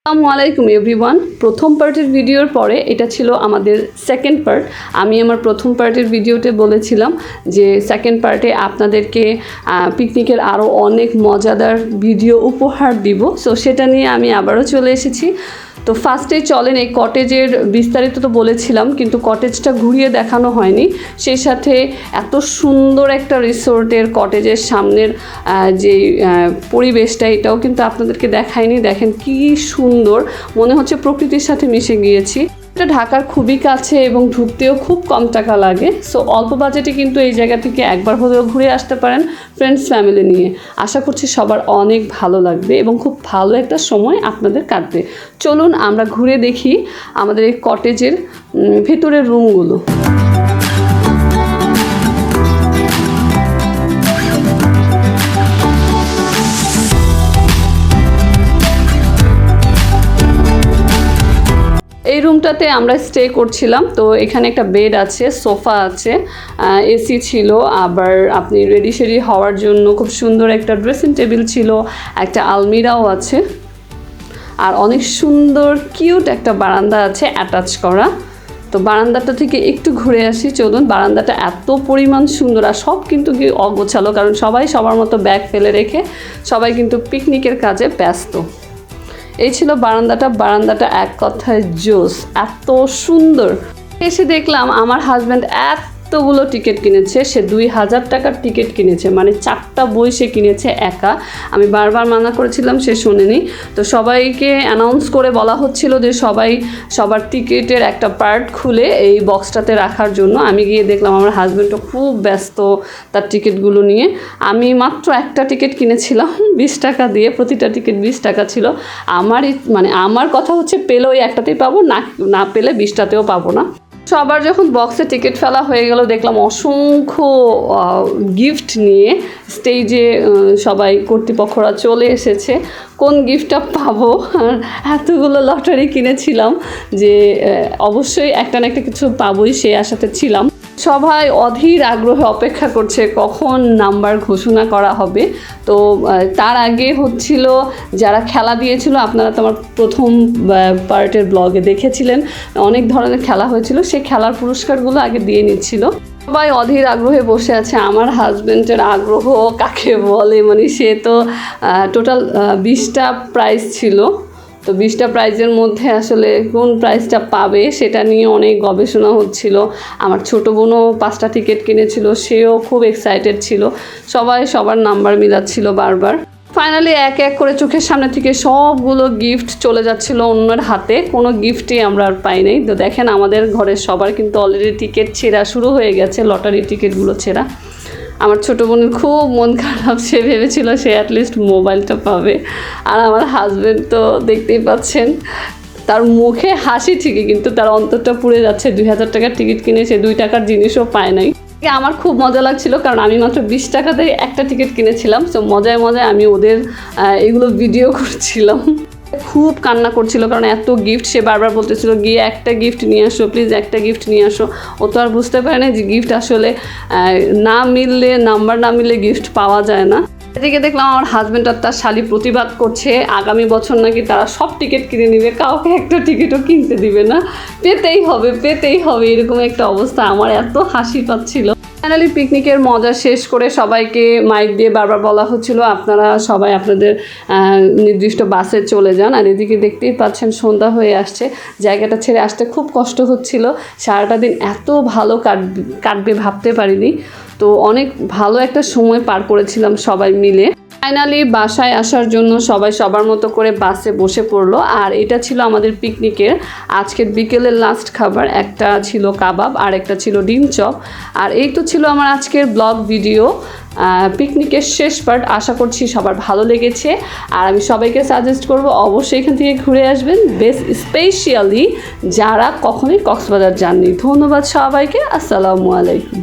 আসসালামু আলাইকুম এভরিওয়ান। প্রথম পার্টের ভিডিওর পরে এটা ছিল আমাদের সেকেন্ড পার্ট। আমি আমার প্রথম পার্টের ভিডিওতে বলেছিলাম যে সেকেন্ড পার্টে আপনাদেরকে পিকনিকের আরও অনেক মজাদার ভিডিও উপহার দিব। সো সেটা নিয়ে আমি আবারও চলে এসেছি। তো ফার্স্টে চলেন এই কটেজের বিস্তারিত তো বলেছিলাম, কিন্তু কটেজটা ঘুরিয়ে দেখানো হয়নি। সেই সাথে এত সুন্দর একটা রিসোর্টের কটেজের সামনের যে পরিবেশটা, এটাও কিন্তু আপনাদেরকে দেখায়নি। দেখেন কি সুন্দর, মনে হচ্ছে প্রকৃতির সাথে মিশে গিয়েছি। এটা ঢাকার খুবই কাছে এবং ঢুকতেও খুব কম টাকা লাগে। সো অল্প বাজেটে কিন্তু এই জায়গা থেকে একবার হলেও ঘুরে আসতে পারেন ফ্রেন্ডস ফ্যামিলি নিয়ে। আশা করছি সবার অনেক ভালো লাগবে এবং খুব ভালো একটা সময় আপনাদের কাটবে। চলুন আমরা ঘুরে দেখি আমাদের এই কটেজের ভেতরের রুমগুলো। এই রুমটাতে আমরা স্টে করছিলাম। তো এখানে একটা বেড আছে, সোফা আছে, এসি ছিল, আবার আপনি রেডি শেডি হওয়ার জন্য খুব সুন্দর একটা ড্রেসিং টেবিল ছিল, একটা আলমিরাও আছে, আর অনেক সুন্দর কিউট একটা বারান্দা আছে অ্যাটাচ করা। তো বারান্দাটা থেকে একটু ঘুরে আসি, চলুন। বারান্দাটা এত পরিমাণ সুন্দর, আর সব কিন্তু কি অগোছালো, কারণ সবাই সবার মতো ব্যাগ ফেলে রেখে সবাই কিন্তু পিকনিকের কাজে ব্যস্ত। এই ছিল বারান্দাটা এক কথায় জোস, এত সুন্দর। এসে দেখলাম আমার হাজব্যান্ড এতগুলো টিকিট কিনেছে। সে 2000 টাকার টিকিট কিনেছে, মানে 4টা বই সে কিনেছে একা। আমি বারবার মানা করেছিলাম, সে শোনেনি। তো সবাইকে অ্যানাউন্স করে বলা হচ্ছিল যে সবাই সবার টিকিটের একটা পার্ট খুলে এই বক্সটাতে রাখার জন্য। আমি গিয়ে দেখলাম আমার হাজব্যান্ডও খুব ব্যস্ত তার টিকিটগুলো নিয়ে। আমি মাত্র একটা টিকিট কিনেছিলাম 20 টাকা দিয়ে, প্রতিটা টিকিট 20 টাকা ছিল। আমার কথা হচ্ছে পেলে ওই একটাতেই পাবো, না পেলে 20টাতেও পাবো না। সবার যখন বক্সে টিকিট ফেলা হয়ে গেল, দেখলাম অসংখ্য গিফট নিয়ে স্টেজে সবাই কর্তৃপক্ষরা চলে এসেছে। কোন গিফটটা পাবো, এতগুলো লটারি কিনেছিলাম যে অবশ্যই একটা না একটা কিছু পাবোই, সেই আশাতে ছিলাম। সবাই অধীর আগ্রহে অপেক্ষা করছে কখন নাম্বার ঘোষণা করা হবে। তো তার আগে হচ্ছিল যারা খেলা দিয়েছিল, আপনারা তো আমার প্রথম পার্টের ব্লগে দেখেছিলেন, অনেক ধরনের খেলা হয়েছিল, সেই খেলার পুরস্কারগুলো আগে দিয়ে নিচ্ছিল। সবাই অধীর আগ্রহে বসে আছে। আমার হাজব্যান্ডের আগ্রহ কাকে বলে, মানে সে তো টোটাল 20টা প্রাইজ ছিল। তো 20টা প্রাইজের মধ্যে আসলে কোন প্রাইজটা পাবে সেটা নিয়ে অনেক গবেষণা হচ্ছিল। আমার ছোটো বোনও 5টা টিকিট কিনেছিল, সেও খুব এক্সাইটেড ছিল। সবাই সবার নাম্বার মিলাচ্ছিল বারবার। ফাইনালি এক এক করে চোখের সামনে থেকে সবগুলো গিফট চলে যাচ্ছিল অন্যের হাতে, কোনো গিফটই আমরা আর পাই নাই। তো দেখেন আমাদের ঘরের সবার কিন্তু অলরেডি টিকিট ছেঁড়া শুরু হয়ে গেছে, লটারি টিকিটগুলো ছেঁড়া। আমার ছোটো বোনের খুব মন খারাপ, সে ভেবেছিল সে অ্যাটলিস্ট মোবাইলটা পাবে। আর আমার হাজব্যান্ড তো দেখতেই পাচ্ছেন, তার মুখে হাসি ঠিকই, কিন্তু তার অন্তরটা পুড়ে যাচ্ছে। 2000 টাকার টিকিট কিনে সে 2 টাকার জিনিসও পায় নাই। আমার খুব মজা লাগছিল, কারণ আমি মাত্র 20 টাকাতে একটা টিকিট কিনেছিলাম। সো মজায় আমি ওদের এগুলো ভিডিও করছিলাম। খুব কান্না করছিল, কারণ এত গিফট। সে বারবার বলতেছিল গিয়ে একটা গিফট নিয়ে আসো, প্লিজ একটা গিফট নিয়ে আসো। ও তো আর বুঝতে পারে না যে গিফট আসলে নাম্বার না মিললে গিফট পাওয়া যায় না। এদিকে দেখলাম আমার হাজব্যান্ড আর তার শালি প্রতিবাদ করছে, আগামী বছর নাকি তারা সব টিকিট কিনে নেবে, কাউকে একটা টিকিটও কিনতে দিবে না, পেতেই হবে, এরকম একটা অবস্থা। আমার এত হাসি পাচ্ছিল। ফাইনালি পিকনিকের মজা শেষ করে সবাইকে মাইক দিয়ে বারবার বলা হচ্ছিল আপনারা সবাই আপনাদের নির্দিষ্ট বাসে চলে যান। আর এদিকে দেখতেই পাচ্ছেন সন্ধ্যা হয়ে আসছে, জায়গাটা ছেড়ে আসতে খুব কষ্ট হচ্ছিল। সারাটা দিন এত ভালো কাটবে ভাবতে পারিনি। তো অনেক ভালো একটা সময় পার করেছিলাম সবাই মিলে। ফাইনালি বাসায় আসার জন্য সবাই সবার মতো করে বাসে বসে পড়লো। আর এটা ছিল আমাদের পিকনিকের আজকের বিকেলের লাস্ট খাবার। একটা ছিল কাবাব আর একটা ছিল ডিম চপ। আর এই তো ছিল আমার আজকের ব্লগ ভিডিও, পিকনিকের শেষ পার্ট। আশা করছি সবার ভালো লেগেছে। আর আমি সবাইকে সাজেস্ট করব অবশ্যই এখান থেকে ঘুরে আসবেন, স্পেশালি যারা কখনোই কক্সবাজার যাননি। ধন্যবাদ সবাইকে, আসসালামু আলাইকুম।